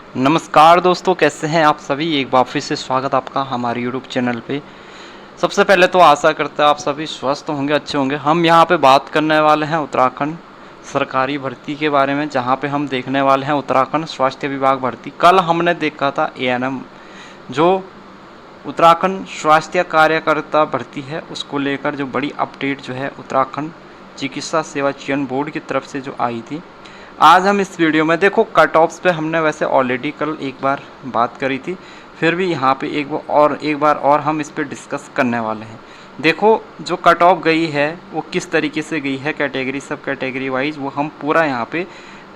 नमस्कार दोस्तों, कैसे हैं आप सभी। एक बार फिर से स्वागत आपका हमारे यूट्यूब चैनल पे। सबसे पहले तो आशा करते हैं आप सभी स्वस्थ होंगे, अच्छे होंगे। हम यहाँ पे बात करने वाले हैं उत्तराखंड सरकारी भर्ती के बारे में, जहाँ पे हम देखने वाले हैं उत्तराखंड स्वास्थ्य विभाग भर्ती। कल हमने देखा था एएनएम, जो उत्तराखंड स्वास्थ्य कार्यकर्ता भर्ती है, उसको लेकर जो बड़ी अपडेट जो है उत्तराखंड चिकित्सा सेवा चयन बोर्ड की तरफ से जो आई थी। आज हम इस वीडियो में देखो कट ऑफ्स पे हमने वैसे ऑलरेडी कल एक बार बात करी थी, फिर भी यहाँ पे एक बार और हम इस पे डिस्कस करने वाले हैं। देखो जो कट ऑफ गई है वो किस तरीके से गई है, कैटेगरी सब कैटेगरी वाइज, वो हम पूरा यहाँ पे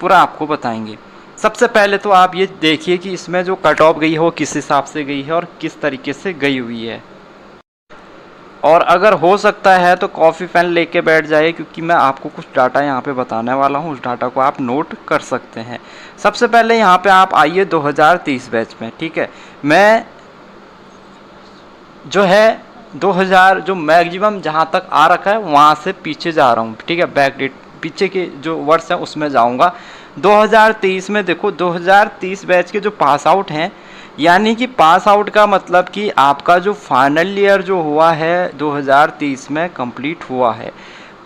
पूरा आपको बताएंगे। सबसे पहले तो आप ये देखिए कि इसमें जो कट ऑफ गई है वो किस हिसाब से गई है और किस तरीके से गई हुई है। और अगर हो सकता है तो कॉफ़ी पेन लेके बैठ जाइए, क्योंकि मैं आपको कुछ डाटा यहाँ पे बताने वाला हूँ। उस डाटा को आप नोट कर सकते हैं। सबसे पहले यहाँ पे आप आइए 2023 बैच में, ठीक है। मैं जो है 2000 जो मैक्सिमम जहाँ तक आ रखा है वहाँ से पीछे जा रहा हूँ, ठीक है। बैक डेट पीछे के जो वर्ष हैं उसमें जाऊँगा। 2023 में देखो 2030 बैच के जो पास आउट हैं, यानी कि पास आउट का मतलब कि आपका जो फाइनल ईयर जो हुआ है 2030 में कंप्लीट हुआ है।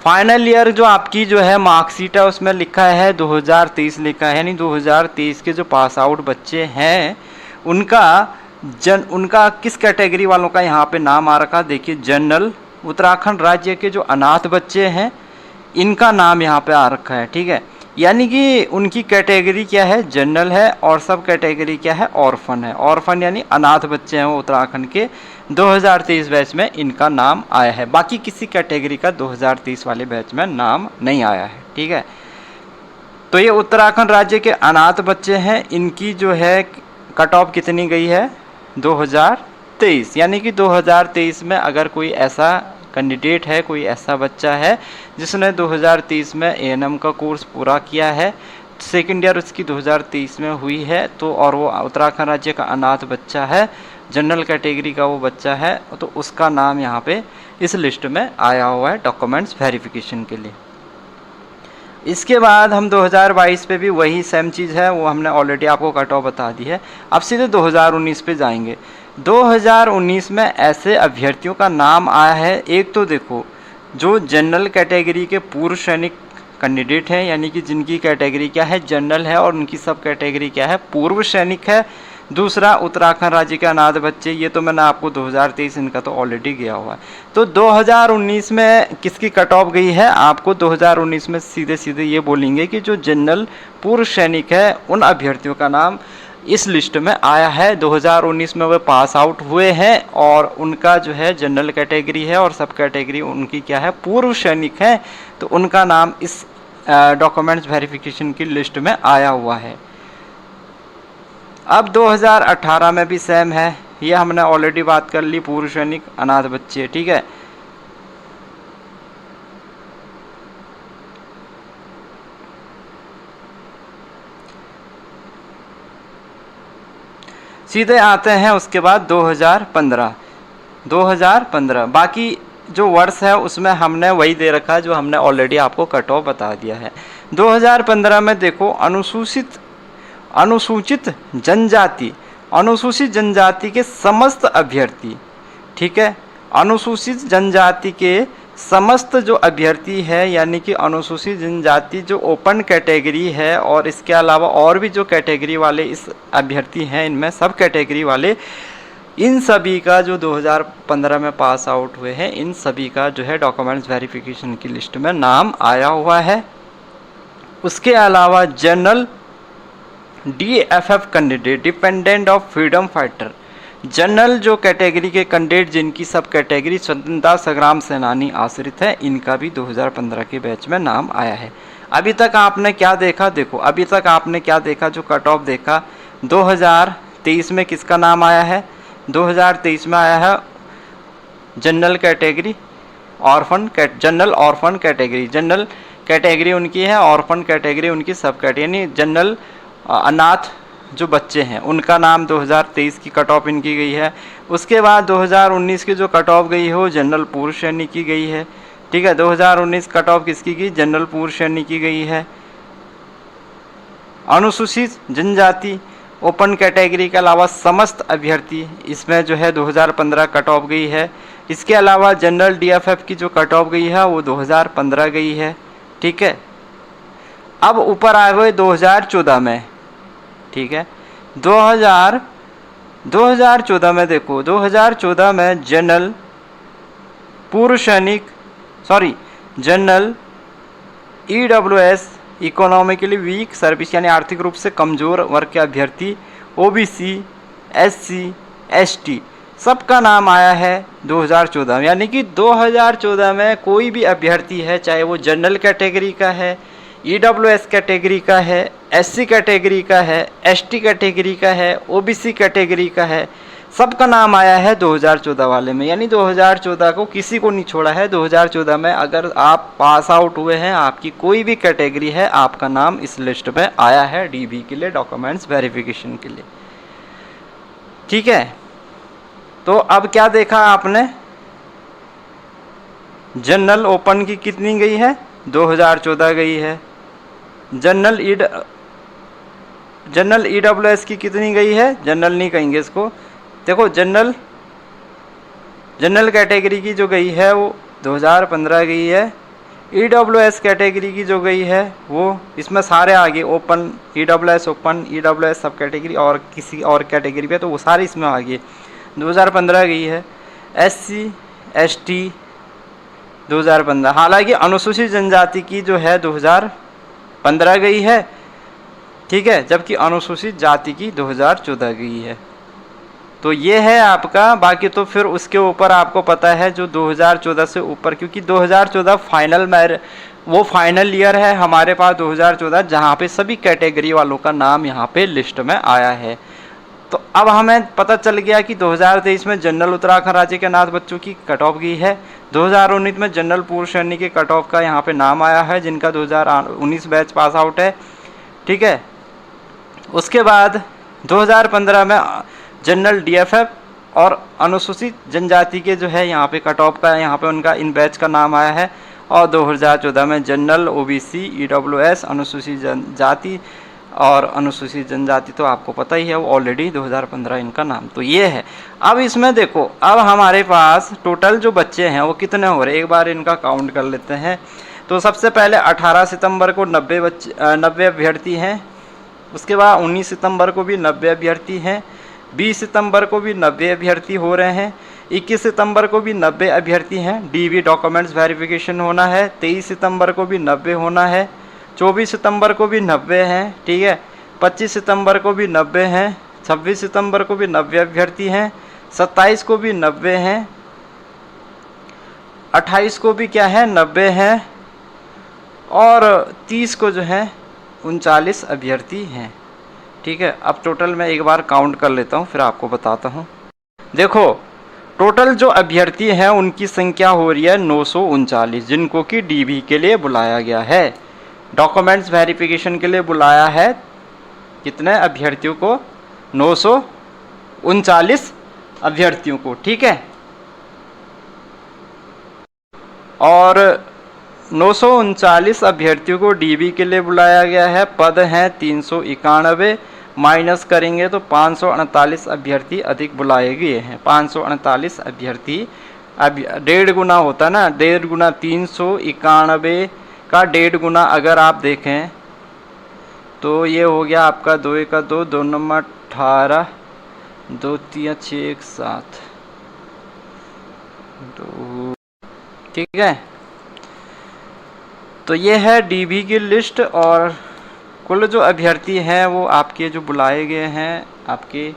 फाइनल ईयर जो आपकी जो है मार्कशीट है उसमें लिखा है 2030 लिखा है, यानी 2030 के जो पास आउट बच्चे हैं उनका किस कैटेगरी वालों का यहाँ पे नाम आ रखा। देखिए जनरल, उत्तराखंड राज्य के जो अनाथ बच्चे हैं इनका नाम यहाँ पे आ रखा है, ठीक है। यानी कि उनकी कैटेगरी क्या है, जनरल है, और सब कैटेगरी क्या है, ऑर्फन है। ऑर्फन यानी अनाथ बच्चे हैं वो उत्तराखंड के। 2023 बैच में इनका नाम आया है, बाकी किसी कैटेगरी का 2030 वाले बैच में नाम नहीं आया है, ठीक है। तो ये उत्तराखंड राज्य के अनाथ बच्चे हैं, इनकी जो है कट ऑफ कितनी गई है, 2023। यानी कि 2023 में अगर कोई ऐसा कैंडिडेट है, कोई ऐसा बच्चा है जिसने 2030 में एएनएम का कोर्स पूरा किया है, सेकेंड ईयर उसकी 2030 में हुई है, तो और वो उत्तराखंड राज्य का अनाथ बच्चा है, जनरल कैटेगरी का वो बच्चा है, तो उसका नाम यहाँ पे इस लिस्ट में आया हुआ है डॉक्यूमेंट्स वेरिफिकेशन के लिए। इसके बाद हम 2022 पे भी वही सेम चीज़ है, वो हमने ऑलरेडी आपको कट ऑफ बता दी है। अब सीधे 2019 पे जाएंगे। 2019 में ऐसे अभ्यर्थियों का नाम आया है, एक तो देखो जो जनरल कैटेगरी के पूर्व सैनिक कैंडिडेट हैं, यानी कि जिनकी कैटेगरी क्या है, जनरल है, और उनकी सब कैटेगरी क्या है, पूर्व सैनिक है। दूसरा उत्तराखंड राज्य के अनाथ बच्चे, ये तो मैंने आपको 2023 इनका तो ऑलरेडी गया हुआ है। तो 2019 में किसकी कट ऑफ गई है, आपको 2019 में सीधे सीधे ये बोलेंगे कि जो जनरल पूर्व सैनिक है उन अभ्यर्थियों का नाम इस लिस्ट में आया है। 2019 में वे पास आउट हुए हैं और उनका जो है जनरल कैटेगरी है और सब कैटेगरी उनकी क्या है, पूर्व सैनिक है, तो उनका नाम इस डॉक्यूमेंट्स वेरिफिकेशन की लिस्ट में आया हुआ है। अब 2018 में भी सेम है, ये हमने ऑलरेडी बात कर ली, पूर्व सैनिक अनाथ बच्चे, ठीक है। सीधे आते हैं उसके बाद 2015 बाकी जो वर्ष है उसमें हमने वही दे रखा है जो हमने ऑलरेडी आपको कट ऑफ बता दिया है। 2015 में देखो अनुसूचित जनजाति के समस्त अभ्यर्थी, ठीक है। अनुसूचित जनजाति के समस्त जो अभ्यर्थी है, यानी कि अनुसूचित जनजाति जो ओपन कैटेगरी है और इसके अलावा और भी जो कैटेगरी वाले इस अभ्यर्थी हैं, इनमें सब कैटेगरी वाले, इन सभी का जो 2015 में पास आउट हुए हैं, इन सभी का जो है डॉक्यूमेंट्स वेरिफिकेशन की लिस्ट में नाम आया हुआ है। उसके अलावा general DFF candidate, dependent of freedom fighter, general जो कैटेगरी के कैंडिडेट जिनकी सब कैटेगरी स्वतंत्रता संग्राम सेनानी आश्रित है, इनका भी 2015 के बैच में नाम आया है। अभी तक आपने क्या देखा, देखो अभी तक आपने क्या देखा, जो कट ऑफ देखा 2023 में किसका नाम आया है, 2023 में आया है general category general orphan category, general category उनकी है, ऑर्फन कैटेगरी उनकी सब कैटेगरी, यानी जनरल अनाथ जो बच्चे हैं उनका नाम 2023 की कट ऑफ इनकी गई है। उसके बाद 2019 की जो कट ऑफ गई है वो जनरल पूर्व सैनिक की गई है, ठीक है। 2019 कट ऑफ किसकी की, जनरल पूर्व सैनिक की गई है। अनुसूचित जनजाति ओपन कैटेगरी के अलावा समस्त अभ्यर्थी, इसमें जो है 2015 कट ऑफ गई है। इसके अलावा जनरल डीएफएफ की जो कट ऑफ गई है वो 2015 गई है, ठीक है। अब ऊपर आए हुए 2014 में, ठीक है। 2014 में देखो, 2014 में जनरल पूर्व सैनिक, general EWS economically weak service यानी आर्थिक रूप से कमज़ोर वर्ग के अभ्यर्थी, ओबीसी, एससी, एसटी सबका नाम आया है 2014 में। यानी कि 2014 में कोई भी अभ्यर्थी है, चाहे वो जनरल कैटेगरी का है, ईडब्ल्यूएस कैटेगरी का है, एससी कैटेगरी का है, एसटी कैटेगरी का है, ओबीसी कैटेगरी का है, सबका नाम आया है 2014 वाले में। यानी 2014 को किसी को नहीं छोड़ा है। 2014 में अगर आप पास आउट हुए हैं, आपकी कोई भी कैटेगरी है, आपका नाम इस लिस्ट में आया है डीबी के लिए, डॉक्यूमेंट्स वेरिफिकेशन के लिए, ठीक है। तो अब क्या देखा आपने, जनरल ओपन की कितनी गई है, 2014 गई है। जनरल ईडब्ल्यूएस की कितनी गई है, जनरल नहीं कहेंगे इसको, देखो जनरल कैटेगरी की जो गई है वो 2015 गई है। ईडब्ल्यूएस कैटेगरी की जो गई है वो, इसमें सारे आगे ओपन, ईडब्ल्यूएस ओपन, ईडब्ल्यूएस सब कैटेगरी और किसी और कैटेगरी पे, तो वो सारे इसमें आगे 2015 गई है। एससी एसटी 2015, हालांकि अनुसूचित जनजाति की जो है 2015 गई है, ठीक है, जबकि अनुसूचित जाति की 2014 गई है। तो ये है आपका। बाकी तो फिर उसके ऊपर आपको पता है जो 2014 से ऊपर, क्योंकि 2014 फाइनल ईयर है हमारे पास 2014, जहाँ पे सभी कैटेगरी वालों का नाम यहाँ पे लिस्ट में आया है। तो अब हमें पता चल गया कि 2023 में जनरल उत्तराखंड राज्य के अनाथ बच्चों की कट ऑफ गई है। 2019 में जनरल पूर्व सैनिक के कट ऑफ का यहाँ पे नाम आया है, जिनका 2019 बैच पास आउट है, ठीक है। उसके बाद 2015 में जनरल डीएफएफ और अनुसूचित जनजाति के जो है यहाँ पे कट ऑफ का, यहाँ पे उनका इन बैच का नाम आया है। और 2014 में जनरल, ओबीसी, ईडब्ल्यूएस, अनुसूचित जनजाति और अनुसूचित जनजाति तो आपको पता ही है, वो ऑलरेडी 2015 इनका नाम। तो ये है। अब इसमें देखो, अब हमारे पास टोटल जो बच्चे हैं वो कितने हो रहे हैं, एक बार इनका काउंट कर लेते हैं। तो सबसे पहले 18 सितंबर को 90 अभ्यर्थी हैं। उसके बाद 19 सितंबर को भी 90 अभ्यर्थी हैं। 20 सितंबर को भी 90 अभ्यर्थी हो रहे हैं। 21 सितंबर को भी 90 अभ्यर्थी हैं, डीबी डॉक्यूमेंट्स वेरिफिकेशन होना है। 23 सितंबर को भी 90 होना है। 24 सितंबर को भी 90 हैं, ठीक है। 25 सितंबर को भी 90 हैं। 26 सितंबर को भी 90 अभ्यर्थी हैं। 27 को भी 90 हैं। 28 को भी क्या है, 90 हैं। और 30 को जो है 39 अभ्यर्थी हैं, ठीक है। अब टोटल मैं एक बार काउंट कर लेता हूँ, फिर आपको बताता हूँ। देखो, टोटल जो अभ्यर्थी हैं उनकी संख्या हो रही है 939, जिनको कि डीबी के लिए बुलाया गया है, डॉक्यूमेंट्स वेरिफिकेशन के लिए बुलाया है। कितने अभ्यर्थियों को, 939 अभ्यर्थियों को, ठीक है। और 939 अभ्यर्थियों को डीबी के लिए बुलाया गया है। पद हैं 391, माइनस करेंगे तो 548 अभ्यर्थी अधिक बुलाए गए हैं। 548 अभ्यर्थी, अब 1.5 गुना होता ना, 1.5 गुना 391 का 1.5 गुना अगर आप देखें तो ये हो गया आपका 2 1 2, 2 नंबर 18, 2 3 6 1 7, 2, ठीक है। तो ये है डीबी की लिस्ट। और कुल जो अभ्यर्थी हैं वो आपके जो बुलाए गए हैं, आपके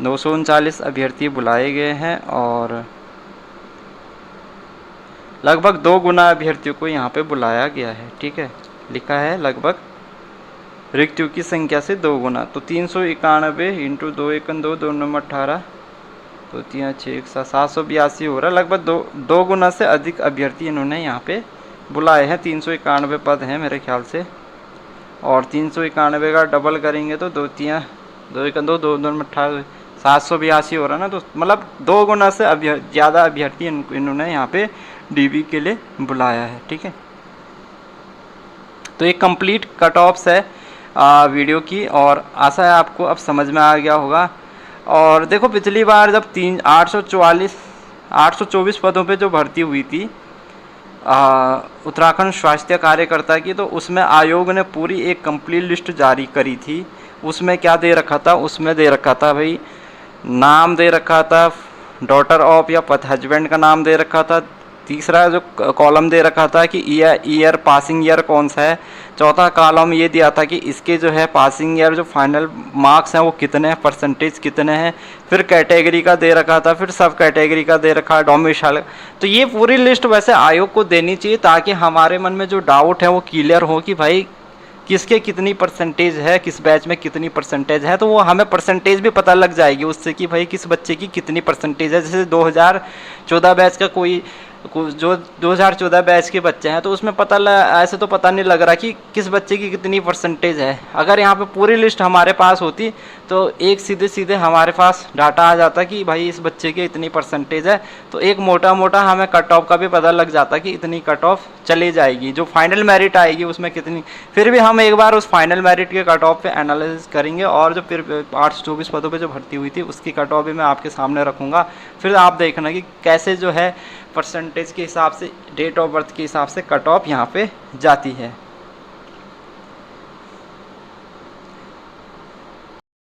939 अभ्यर्थी बुलाए गए हैं। और लगभग 2 गुना अभ्यर्थियों को यहाँ पे बुलाया गया है, ठीक है। लिखा है लगभग रिक्तियों की संख्या से 2 गुना। तो 391 इंटू 2 1 2, 2 नंबर 18, 2 3 6 1 782 हो रहा है। लगभग 2 गुना से अधिक अभ्यर्थी इन्होंने यहाँ पे बुलाए हैं। 391 पद हैं मेरे ख्याल से, और 391 का डबल करेंगे तो 2 3 2 1 2, 2 नंबर 18, 782 हो रहा है ना। तो मतलब 2 गुना से ज़्यादा अभ्यर्थी इन्होंने यहाँ पे डीबी के लिए बुलाया है, ठीक है। तो ये कंप्लीट कट ऑफ्स है। वीडियो की, और आशा है आपको अब समझ में आ गया होगा। और देखो पिछली बार जब 824 पदों पे जो भर्ती हुई थी उत्तराखंड स्वास्थ्य कार्यकर्ता की, तो उसमें आयोग ने पूरी एक कंप्लीट लिस्ट जारी करी थी। उसमें क्या दे रखा था, उसमें दे रखा था भाई नाम दे रखा था, डॉटर ऑफ या हस्बैंड का नाम दे रखा था। तीसरा जो कॉलम दे रखा था कि ईयर पासिंग ईयर कौन सा है। चौथा कॉलम ये दिया था कि इसके जो है पासिंग ईयर जो फाइनल मार्क्स हैं वो कितने हैं, परसेंटेज कितने हैं। फिर कैटेगरी का दे रखा था, फिर सब कैटेगरी का दे रखा है, डोमिसाइल। तो ये पूरी लिस्ट वैसे आयोग को देनी चाहिए ताकि हमारे मन में जो डाउट है वो क्लियर हो कि भाई किसके कितनी परसेंटेज है, किस बैच में कितनी परसेंटेज है। तो वो हमें परसेंटेज भी पता लग जाएगी उससे कि भाई किस बच्चे की कितनी परसेंटेज है। जैसे 2014 बैच का कोई जो 2014 बैच के बच्चे हैं तो उसमें ऐसे तो पता नहीं लग रहा कि किस बच्चे की कितनी परसेंटेज है। अगर यहाँ पे पूरी लिस्ट हमारे पास होती तो एक सीधे सीधे हमारे पास डाटा आ जाता कि भाई इस बच्चे की इतनी परसेंटेज है, तो एक मोटा मोटा हमें कट ऑफ का भी पता लग जाता कि इतनी कट ऑफ चली जाएगी, जो फाइनल मेरिट आएगी उसमें कितनी। फिर भी हम एक बार उस फाइनल मेरिट के कट ऑफ पे एनालिसिस करेंगे, और जो फिर 824 पदों पे जो भर्ती हुई थी उसकी कट ऑफ भी मैं आपके सामने रखूँगा। फिर आप देखना कि कैसे जो है परसेंटेज के हिसाब से, डेट ऑफ बर्थ के हिसाब से कट ऑफ यहाँ पे जाती है।